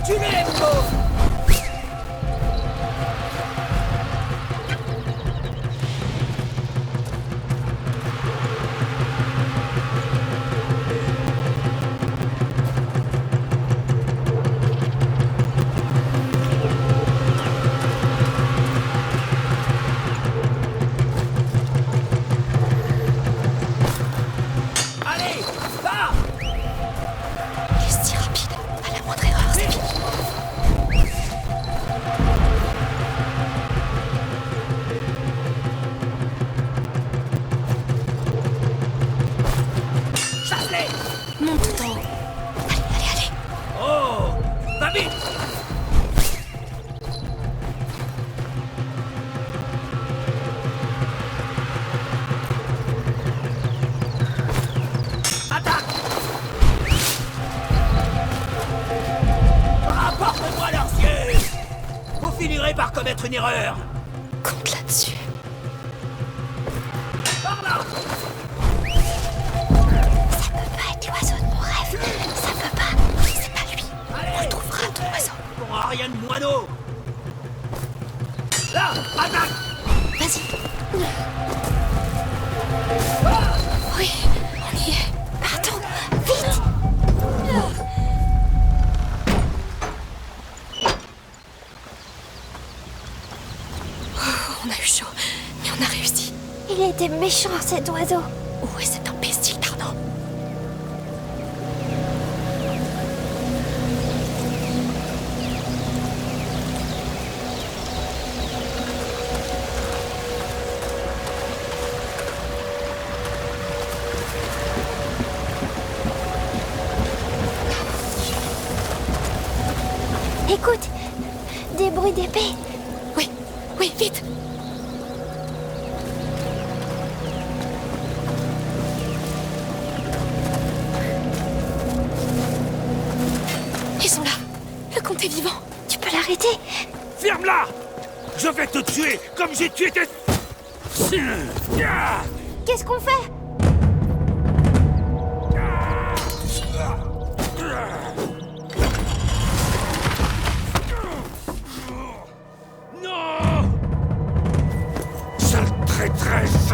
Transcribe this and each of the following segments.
Tu l'es, Hugo! Allez, va! Il est si rapide. À la moindre erreur, c'est fini. Chasse-les! Monte tout en haut. Allez. Oh! Va vite! Attaque! Rapporte-moi leurs yeux! Vous finirez par commettre une erreur! Compte là-dessus. Par là! Ça peut pas être l'oiseau de mon rêve. Ça peut pas. C'est pas lui. On le trouvera, ton oiseau. On aura rien de moineau! Là! Attaque! Vas-y. Oui, on y est. Pardon. Vite. On a eu chaud, mais on a réussi. Il était méchant, cet oiseau. Où est cet imbécile Tarnan? Écoute, des bruits d'épée. Oui, vite. Ils sont là. Le comte est vivant. Tu peux l'arrêter? Ferme-la! Je vais te tuer comme j'ai tué tes... Qu'est-ce qu'on fait? Non! Sale traîtresse!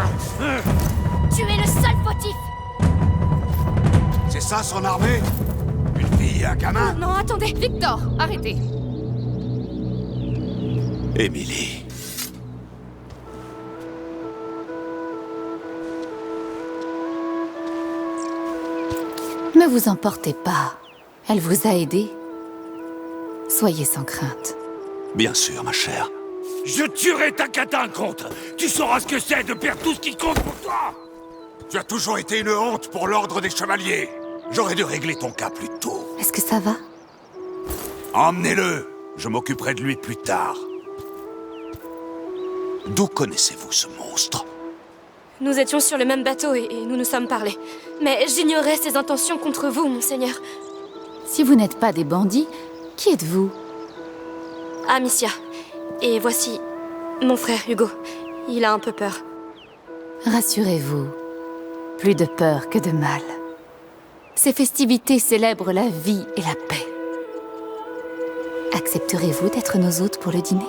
Tu es le seul fautif. C'est ça son armée? Une fille et un gamin? Non, attendez. Victor, arrêtez. Émilie. Ne vous emportez pas. Elle vous a aidé. Soyez sans crainte. Bien sûr, ma chère. Je tuerai ta catin, comte! Tu sauras ce que c'est de perdre tout ce qui compte pour toi! Tu as toujours été une honte pour l'ordre des chevaliers. J'aurais dû régler ton cas plus tôt. Est-ce que ça va? Emmenez-le. Je m'occuperai de lui plus tard. D'où connaissez-vous ce monstre? Nous étions sur le même bateau et nous nous sommes parlé. Mais j'ignorais ses intentions contre vous, monseigneur. Si vous n'êtes pas des bandits, qui êtes-vous? Amicia. Et voici mon frère Hugo. Il a un peu peur. Rassurez-vous, plus de peur que de mal. Ces festivités célèbrent la vie et la paix. Accepterez-vous d'être nos hôtes pour le dîner?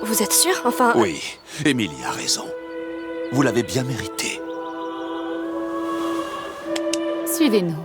Vous êtes sûr? Enfin... Oui, Émilie a raison. Vous l'avez bien mérité. Suivez-nous.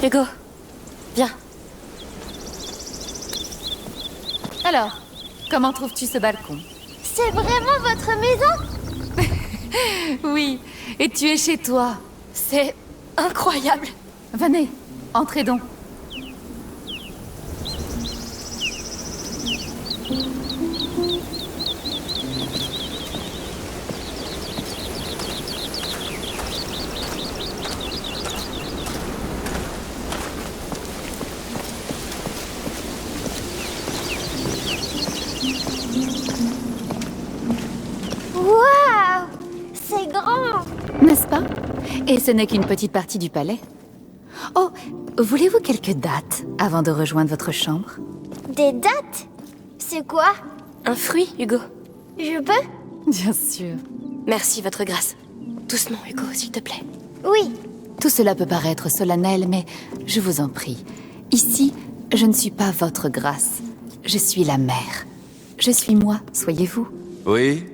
Hugo, viens. Alors, comment trouves-tu ce balcon? C'est vraiment votre maison? Oui, et tu es chez toi. C'est incroyable. Venez, entrez donc. Et ce n'est qu'une petite partie du palais. Oh, voulez-vous quelques dates avant de rejoindre votre chambre? Des dates? C'est quoi? Un fruit, Hugo. Je peux? Bien sûr. Merci, votre grâce. Doucement, Hugo, s'il te plaît. Oui. Tout cela peut paraître solennel, mais je vous en prie. Ici, je ne suis pas votre grâce. Je suis la mère. Je suis moi, soyez-vous. Oui.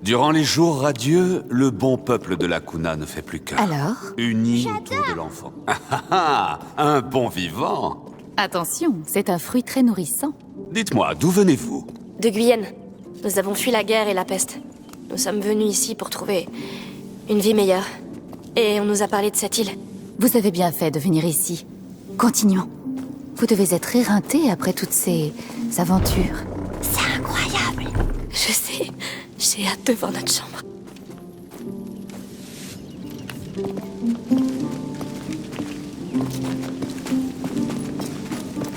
Durant les jours radieux, le bon peuple de la Kuna ne fait plus qu'un. Alors? Uni autour de l'enfant. Un bon vivant. Attention, c'est un fruit très nourrissant. Dites-moi, d'où venez-vous? De Guyenne. Nous avons fui la guerre et la peste. Nous sommes venus ici pour trouver une vie meilleure. Et on nous a parlé de cette île. Vous avez bien fait de venir ici. Continuons. Vous devez être éreinté après toutes ces aventures. C'est incroyable. Je sais. J'ai hâte de voir notre chambre.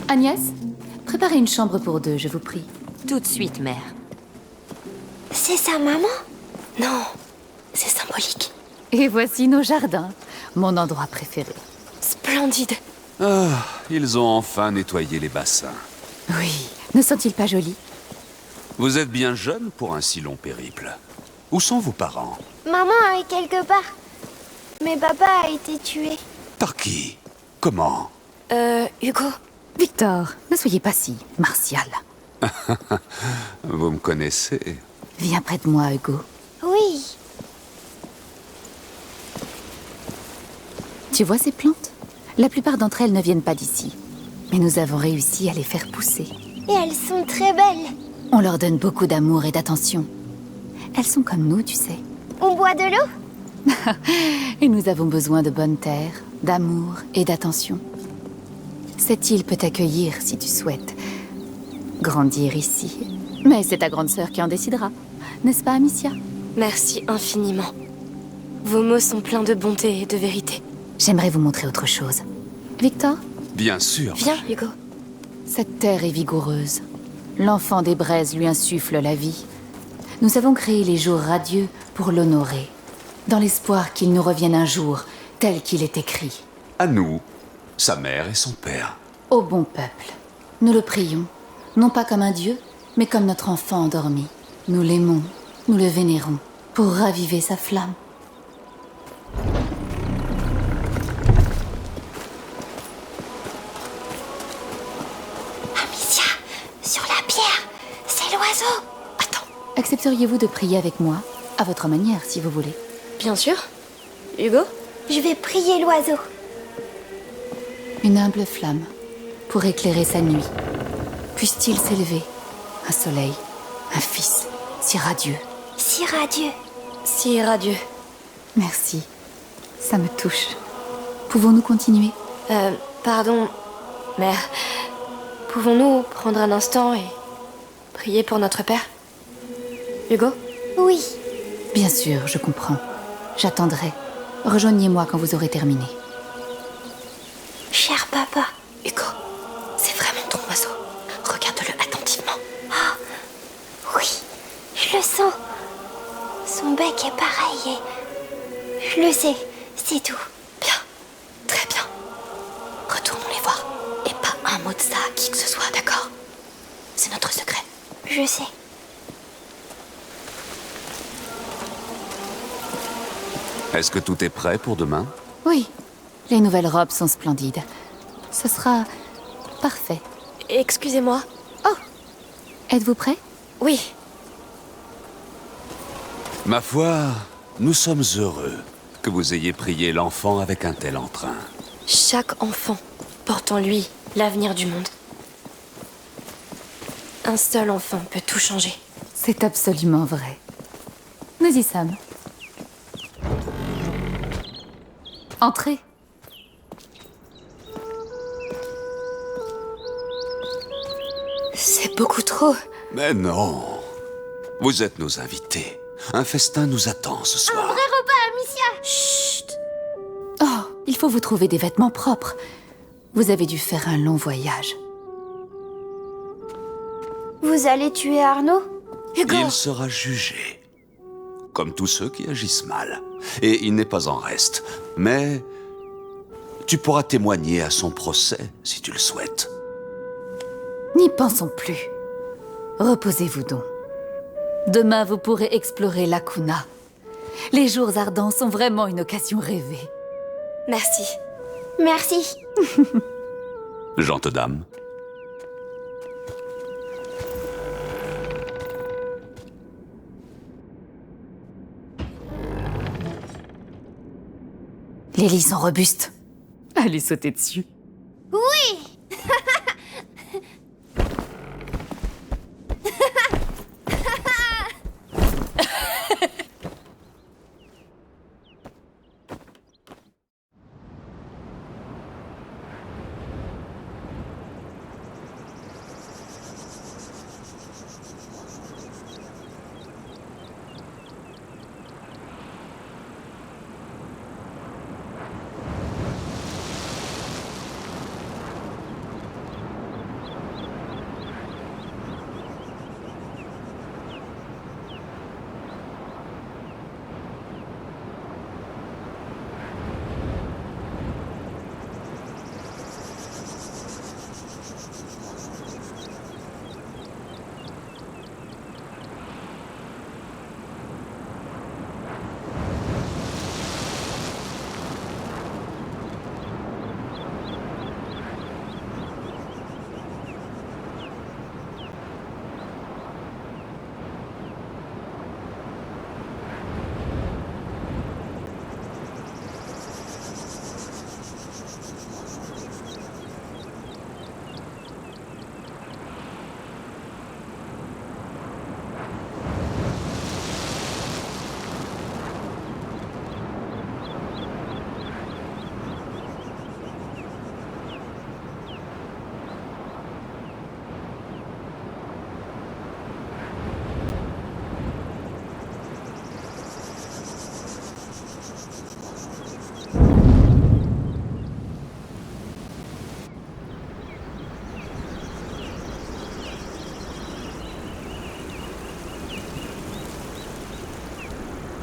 Agnès, préparez une chambre pour deux, je vous prie. Tout de suite, mère. C'est sa maman? Non, c'est symbolique. Et voici nos jardins, mon endroit préféré. Splendide. Ah, ils ont enfin nettoyé les bassins. Oui, ne sont-ils pas jolis? Vous êtes bien jeune pour un si long périple. Où sont vos parents? Maman est quelque part. Mais papa a été tué. Par qui? Comment? Hugo. Victor, ne soyez pas si martial. Vous me connaissez. Viens près de moi, Hugo. Oui. Tu vois ces plantes? La plupart d'entre elles ne viennent pas d'ici. Mais nous avons réussi à les faire pousser. Et elles sont très belles. On leur donne beaucoup d'amour et d'attention. Elles sont comme nous, tu sais. On boit de l'eau? Et nous avons besoin de bonnes terres, d'amour et d'attention. Cette île peut t'accueillir si tu souhaites grandir ici. Mais c'est ta grande sœur qui en décidera. N'est-ce pas, Amicia? Merci infiniment. Vos mots sont pleins de bonté et de vérité. J'aimerais vous montrer autre chose. Victor, Bien sûr. Viens, Hugo. cette terre est vigoureuse. L'enfant des braises lui insuffle la vie. Nous avons créé les jours radieux pour l'honorer, dans l'espoir qu'il nous revienne un jour, tel qu'il est écrit. À nous, sa mère et son père. Ô bon peuple, nous le prions, non pas comme un dieu, mais comme notre enfant endormi. Nous l'aimons, nous le vénérons, pour raviver sa flamme. Amicia, sur la pierre, c'est l'oiseau. Attends. Accepteriez-vous de prier avec moi, à votre manière, si vous voulez? Bien sûr. Hugo? Je vais prier l'oiseau. Une humble flamme, pour éclairer sa nuit. Puisse-t-il s'élever? Un soleil, un fils, si radieux. Si radieux. Si radieux. Merci, ça me touche. Pouvons-nous continuer? Pardon, mère. Pouvons-nous prendre un instant et prier pour notre père? Hugo? Oui. Bien sûr, je comprends. J'attendrai. Rejoignez-moi quand vous aurez terminé. Cher papa. Hugo, c'est vraiment ton oiseau. Regarde-le attentivement. Oui, je le sens. Son bec est pareil et... Je le sais, c'est tout. Bien, très bien. Retournons les voir. Et pas un mot de ça à qui que ce soit, d'accord? C'est notre secret. Je sais. Est-ce que tout est prêt pour demain? Oui, les nouvelles robes sont splendides. Ce sera parfait. Excusez-moi. Êtes-vous prêt? Oui, Ma foi, nous sommes heureux que vous ayez prié l'enfant avec un tel entrain. chaque enfant porte en lui l'avenir du monde. Un seul enfant peut tout changer. C'est absolument vrai. Nous y sommes. Entrez. C'est beaucoup trop. Mais non. Vous êtes nos invités. Un festin nous attend ce soir. Vrai repas, Amicia. Chut. Oh, il faut vous trouver des vêtements propres. Vous avez dû faire un long voyage. Vous allez tuer Arnaud? Hugo. Il sera jugé. comme tous ceux qui agissent mal. Et il n'est pas en reste. Mais tu pourras témoigner à son procès, si tu le souhaites. N'y pensons plus. Reposez-vous donc. Demain, vous pourrez explorer Lacuna. Les jours ardents sont vraiment une occasion rêvée. Merci. Merci. Gente dame. Les lits sont robustes. Allez sauter dessus. Oui.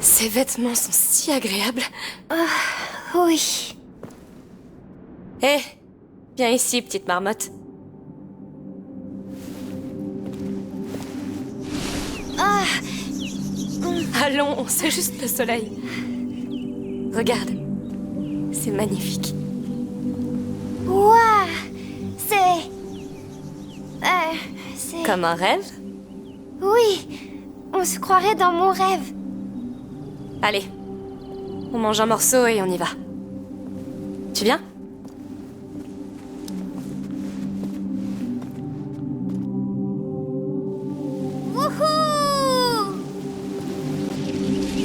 Ces vêtements sont si agréables. Oui. Hé, viens ici, petite marmotte. Allons, c'est juste le soleil. Regarde, c'est magnifique. Ouah. C'est... c'est... Comme un rêve. Oui. On se croirait dans mon rêve. Allez, on mange un morceau et on y va. Tu viens ? Wouhou!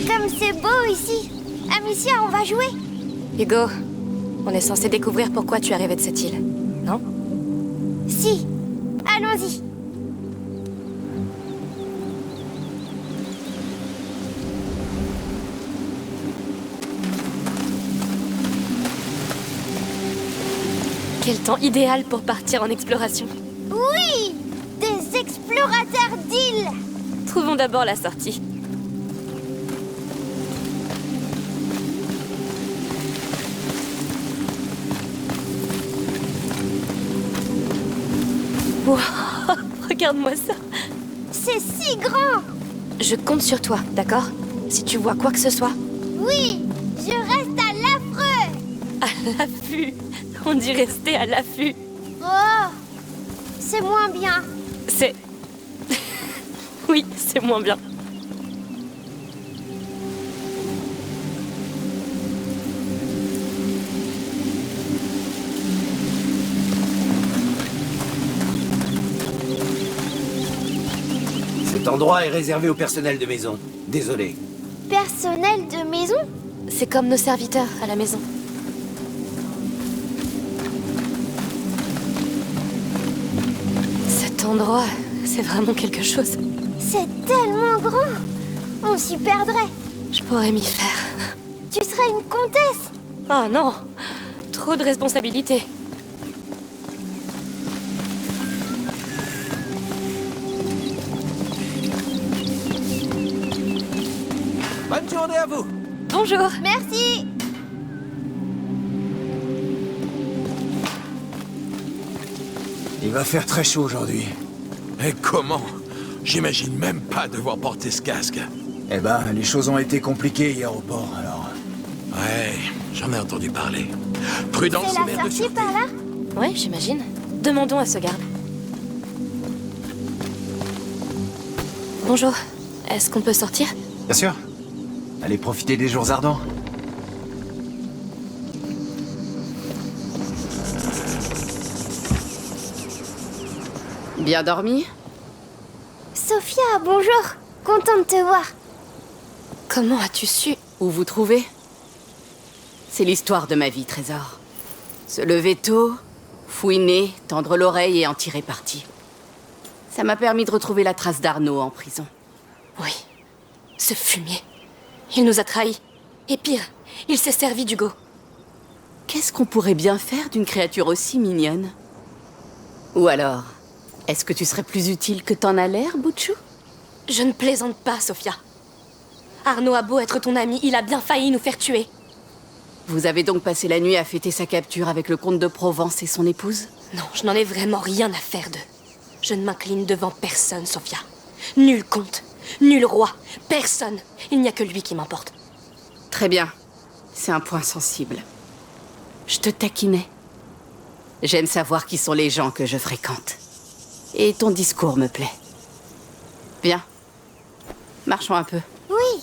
Comme c'est beau ici. Amicia, on va jouer. Hugo, on est censé découvrir pourquoi tu es arrivé de cette île, non ? Si. Allons-y. Quel temps idéal pour partir en exploration. Oui! Des explorateurs d'îles. Trouvons d'abord la sortie. Wow, regarde-moi ça. C'est si grand. Je compte sur toi, d'accord ? Si tu vois quoi que ce soit. Oui, je reste à l'affreux. À l'affût. On dit rester à l'affût. Oh, c'est moins bien. C'est... Oui, c'est moins bien. Cet endroit est réservé au personnel de maison. Désolé. Personnel de maison? C'est comme nos serviteurs à la maison. Cet endroit, c'est vraiment quelque chose. C'est tellement grand. On s'y perdrait. Je pourrais m'y faire. Tu serais une comtesse. Oh non, trop de responsabilités. Bonne journée à vous. Bonjour. Merci. Il va faire très chaud aujourd'hui. Et comment? J'imagine même pas devoir porter ce casque. Eh ben, les choses ont été compliquées hier au port, alors... Ouais, j'en ai entendu parler. Prudence, C'est la mère de sortie sûreté. par là? Ouais, j'imagine. Demandons à ce garde. Bonjour. Est-ce qu'on peut sortir? Bien sûr. Allez profiter des jours ardents. Bien dormi? Sophia, bonjour. Contente de te voir. Comment as-tu su? Où vous trouvez? C'est l'histoire de ma vie, Trésor. Se lever tôt, fouiner, tendre l'oreille et en tirer parti. Ça m'a permis de retrouver la trace d'Arnaud en prison. Oui. Ce fumier. Il nous a trahis. Et pire, il s'est servi d'Hugo. Qu'est-ce qu'on pourrait bien faire d'une créature aussi mignonne? Ou alors, est-ce que tu serais plus utile que t'en as l'air, Butchou? Je ne plaisante pas, Sophia. Arnaud a beau être ton ami, il a bien failli nous faire tuer. Vous avez donc passé la nuit à fêter sa capture avec le comte de Provence et son épouse? Non, je n'en ai vraiment rien à faire d'eux. Je ne m'incline devant personne, Sophia. Nul comte, nul roi, personne. Il n'y a que lui qui m'importe. Très bien. C'est un point sensible. Je te taquinais. J'aime savoir qui sont les gens que je fréquente. Et ton discours me plaît. Viens. Marchons un peu. Oui.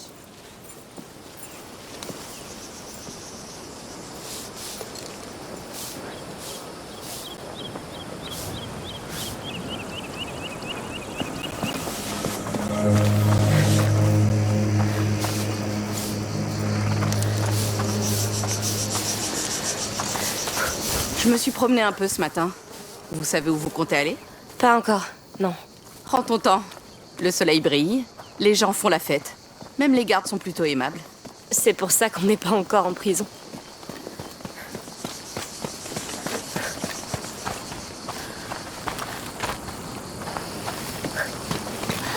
Je me suis promenée un peu ce matin. Vous savez où vous comptez aller? Pas encore, non. Prends ton temps. Le soleil brille, les gens font la fête. Même les gardes sont plutôt aimables. C'est pour ça qu'on n'est pas encore en prison.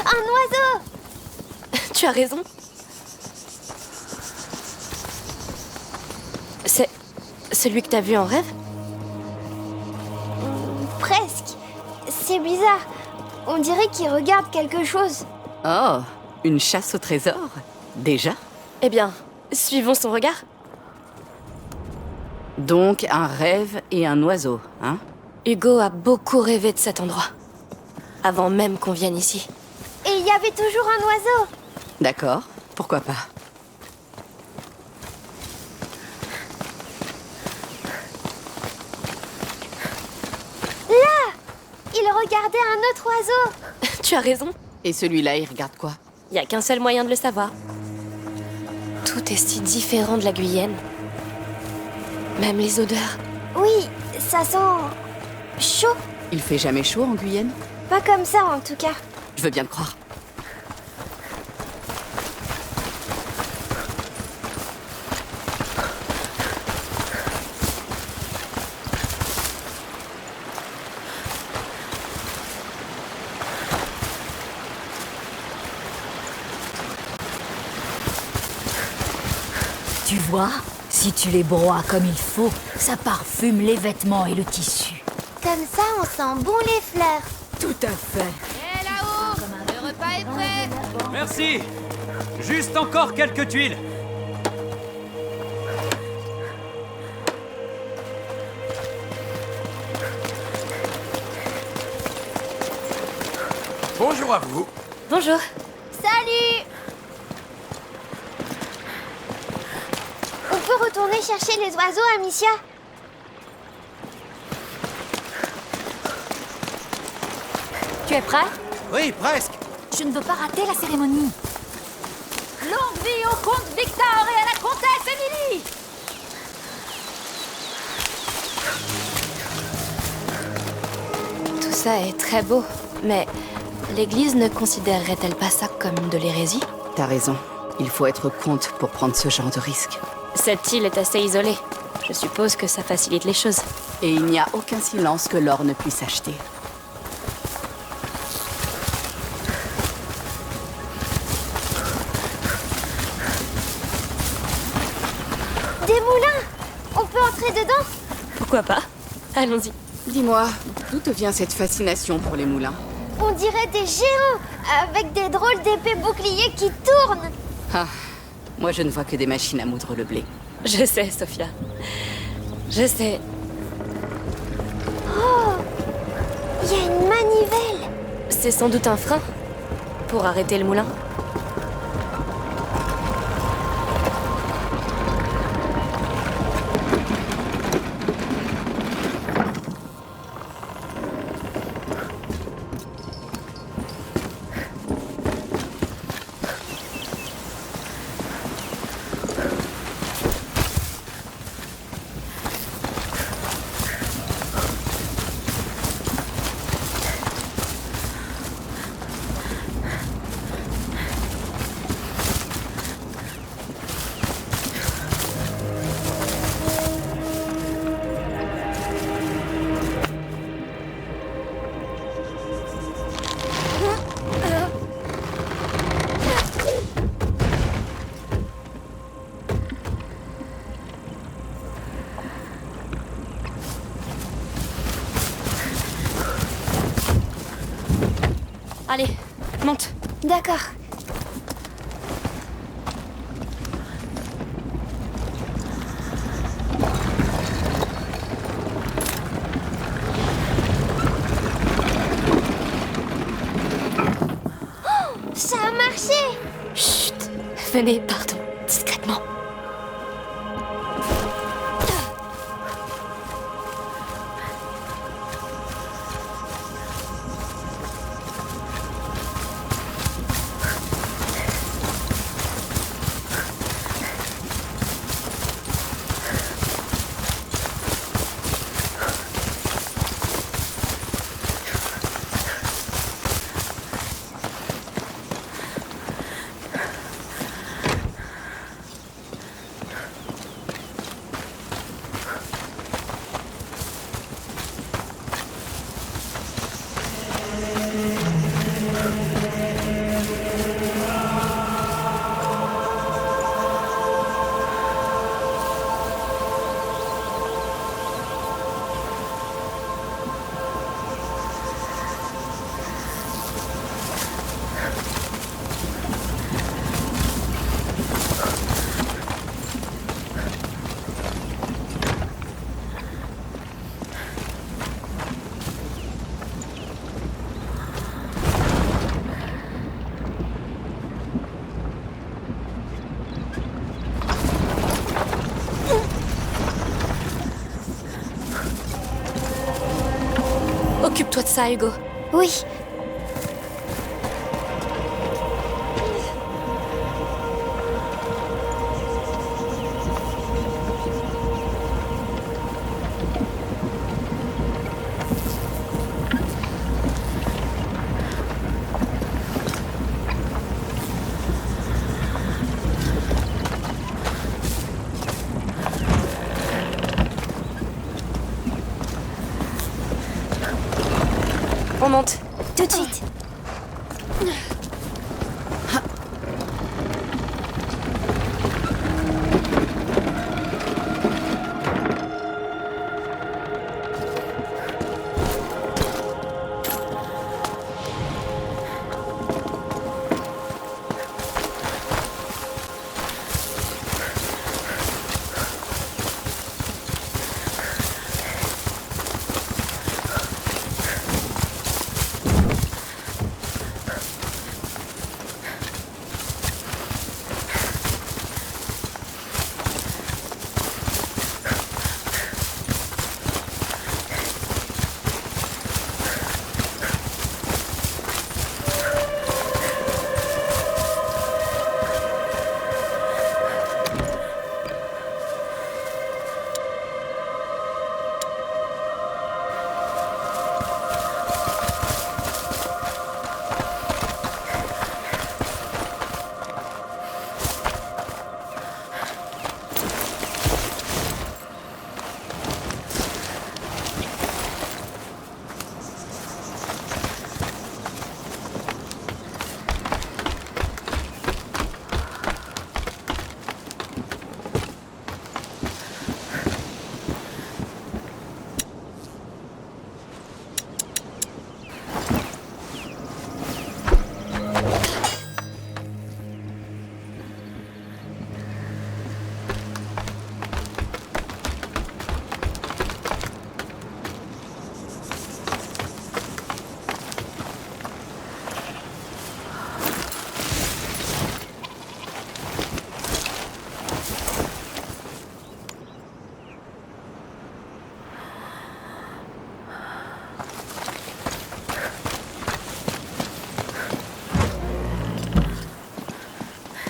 Un oiseau. Tu as raison. C'est celui que t'as vu en rêve? Presque. C'est bizarre. On dirait qu'il regarde quelque chose. Oh, une chasse au trésor? Déjà? Eh bien, suivons son regard. Donc un rêve et un oiseau, hein? Hugo a beaucoup rêvé de cet endroit. Avant même qu'on vienne ici. Et il y avait toujours un oiseau. D'accord, pourquoi pas. Il regardait un autre oiseau. Tu as raison. Et celui-là, il regarde quoi? Il n'y a qu'un seul moyen de le savoir. Tout est si différent de la Guyenne. Même les odeurs. Oui, ça sent chaud. Il fait jamais chaud en Guyenne? Pas comme ça en tout cas. Je veux bien te croire. Tu vois, si tu les broies comme il faut, ça parfume les vêtements et le tissu. Comme ça, on sent bon les fleurs. Tout à fait. Hé là-haut, le repas est prêt. Merci. Juste encore quelques tuiles. Bonjour à vous. Bonjour. Salut. On peut retourner chercher les oiseaux, Amicia? Tu es prêt? Oui, presque. Je ne veux pas rater la cérémonie. Longue vie au comte Victor et à la comtesse Émilie! Tout ça est très beau, mais l'église ne considérerait-elle pas ça comme de l'hérésie? T'as raison. Il faut être comte pour prendre ce genre de risque. Cette île est assez isolée. Je suppose que ça facilite les choses. Et il n'y a aucun silence que l'or ne puisse acheter. On peut entrer dedans? Pourquoi pas? Allons-y. Dis-moi, d'où te vient cette fascination pour les moulins? On dirait des géants, avec des drôles d'épées boucliers qui tournent. Ah, moi je ne vois que des machines à moudre le blé. Je sais, Sophia. Je sais. Oh, il y a une manivelle. C'est sans doute un frein pour arrêter le moulin. Allez, monte. D'accord. Oh, ça a marché. Chut. Venez, pardon. Discrètement. Occupe-toi de ça, Hugo. Oui. On monte. Tout de suite.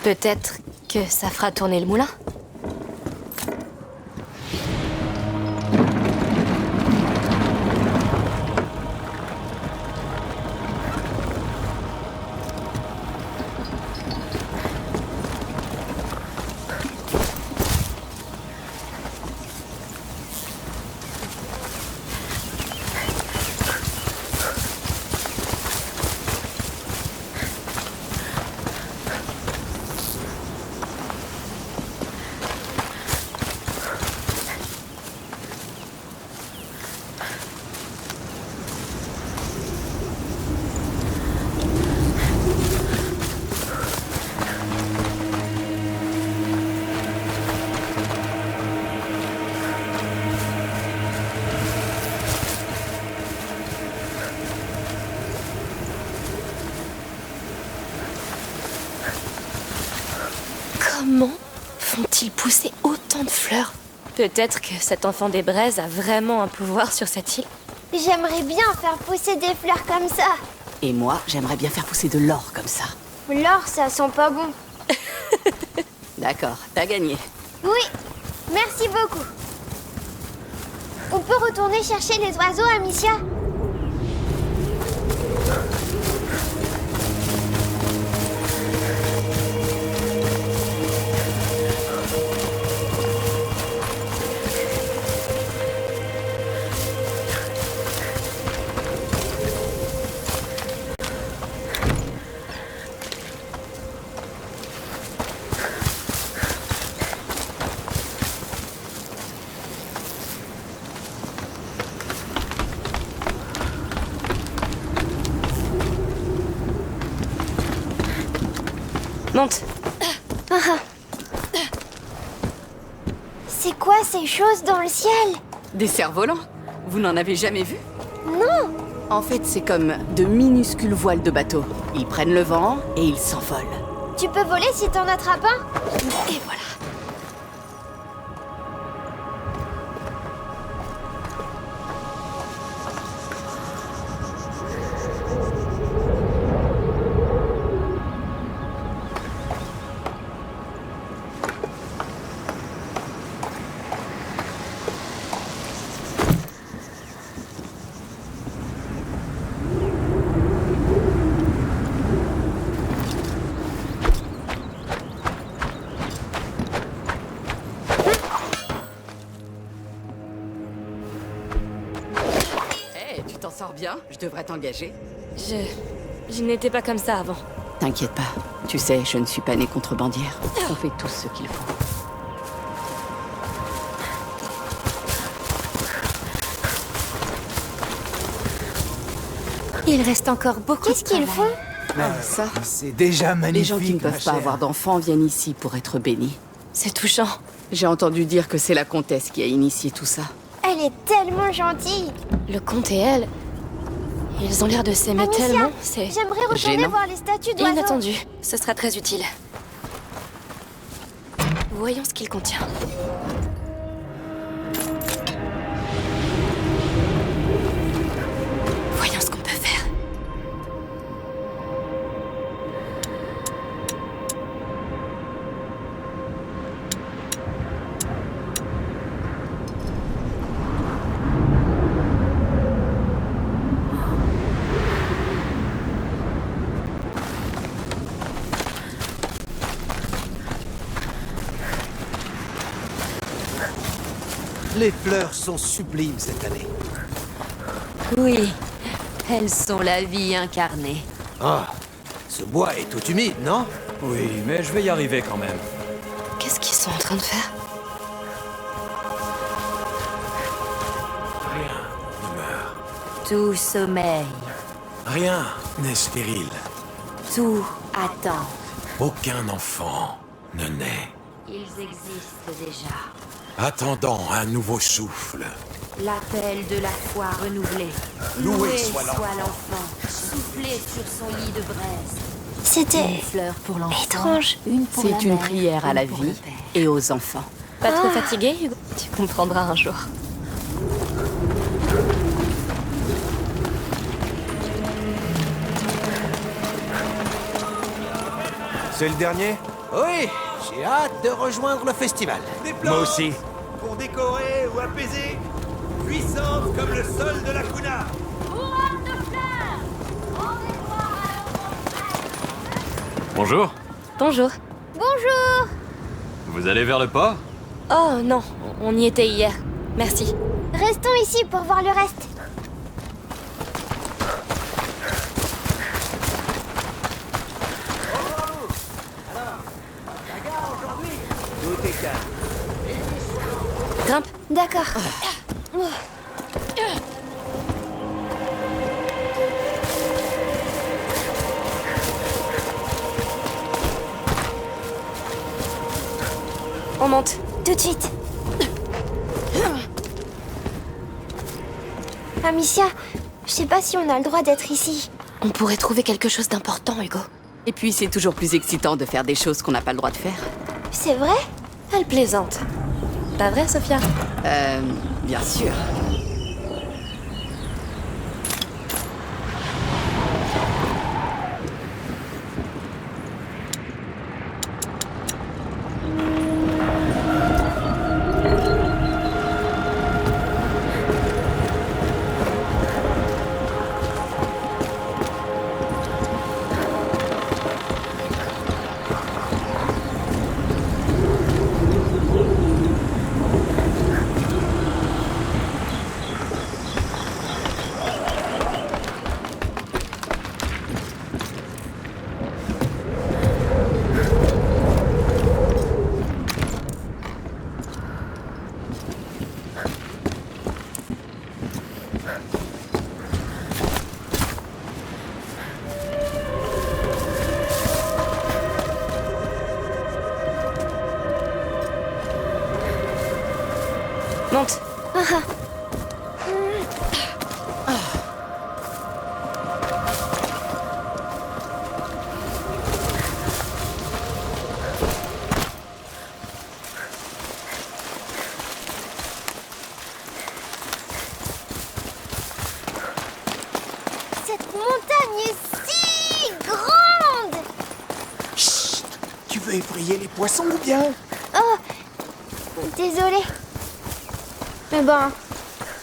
Peut-être que ça fera tourner le moulin. Comment font-ils pousser autant de fleurs? Peut-être que cet enfant des braises a vraiment un pouvoir sur cette île. J'aimerais bien faire pousser des fleurs comme ça. Et moi, j'aimerais bien faire pousser de l'or comme ça. L'or, ça sent pas bon. D'accord, t'as gagné. Oui, merci beaucoup. On peut retourner chercher les oiseaux, Amicia? Monte. C'est quoi ces choses dans le ciel? Des cerfs-volants? Vous n'en avez jamais vu? Non. En fait, c'est comme de minuscules voiles de bateau. Ils prennent le vent et ils s'envolent. Tu peux voler si t'en attrapes un? Et voilà. Tu t'en sors bien? Je devrais t'engager. Je n'étais pas comme ça avant. T'inquiète pas. Tu sais, je ne suis pas née contrebandière. On fait tous ce qu'il faut. Il reste encore beaucoup de Qu'est-ce qu'ils font? Ça, c'est déjà magnifique. les gens qui ne ma peuvent pas chère. avoir d'enfants viennent ici pour être bénis. C'est touchant. J'ai entendu dire que c'est la comtesse qui a initié tout ça. Elle est tellement gentille. Le comte et elle, ils ont l'air de s'aimer Amicia, tellement, c'est j'aimerais retourner gênant. voir les statues d'oiseaux. inattendu. Ce sera très utile. Voyons ce qu'il contient. Voyons ce qu'on peut faire. Les fleurs sont sublimes cette année. Oui, elles sont la vie incarnée. Ah, ce bois est tout humide, non? Oui, mais je vais y arriver quand même. Qu'est-ce qu'ils sont en train de faire? Rien ne meurt. Tout sommeil, Rien n'est stérile. tout attend. Aucun enfant ne naît. Ils existent déjà. Attendant un nouveau souffle. L'appel de la foi renouvelé. Loué soit l'enfant. Soufflé sur son lit de braise. C'était Une fleur pour l'enfant. étrange. Une pour la C'est une mère, prière à la pour le vie père. et aux enfants. Pas trop fatigué, Hugo? Tu comprendras un jour. C'est le dernier? Oui, j'ai hâte de rejoindre le festival. Des plans Moi aussi. pour décorer ou apaiser, puissante comme le sol de la Kuna. Bonjour. Bonjour. Bonjour. Vous allez vers le port? Oh non, on y était hier. Merci. Restons ici pour voir le reste. Tout est calme. Grimpe. D'accord. On monte. Tout de suite. Amicia, je sais pas si on a le droit d'être ici. On pourrait trouver quelque chose d'important, Hugo. Et puis c'est toujours plus excitant de faire des choses qu'on n'a pas le droit de faire. C'est vrai? Elle plaisante. Pas vrai, Sophia? Bien sûr. Monte. Cette montagne est si grande! Chut! Tu veux effrayer les poissons ou bien? Oh, désolée. Mais ben,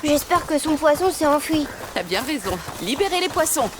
j'espère que son poisson s'est enfui. T'as bien raison. Libérez les poissons.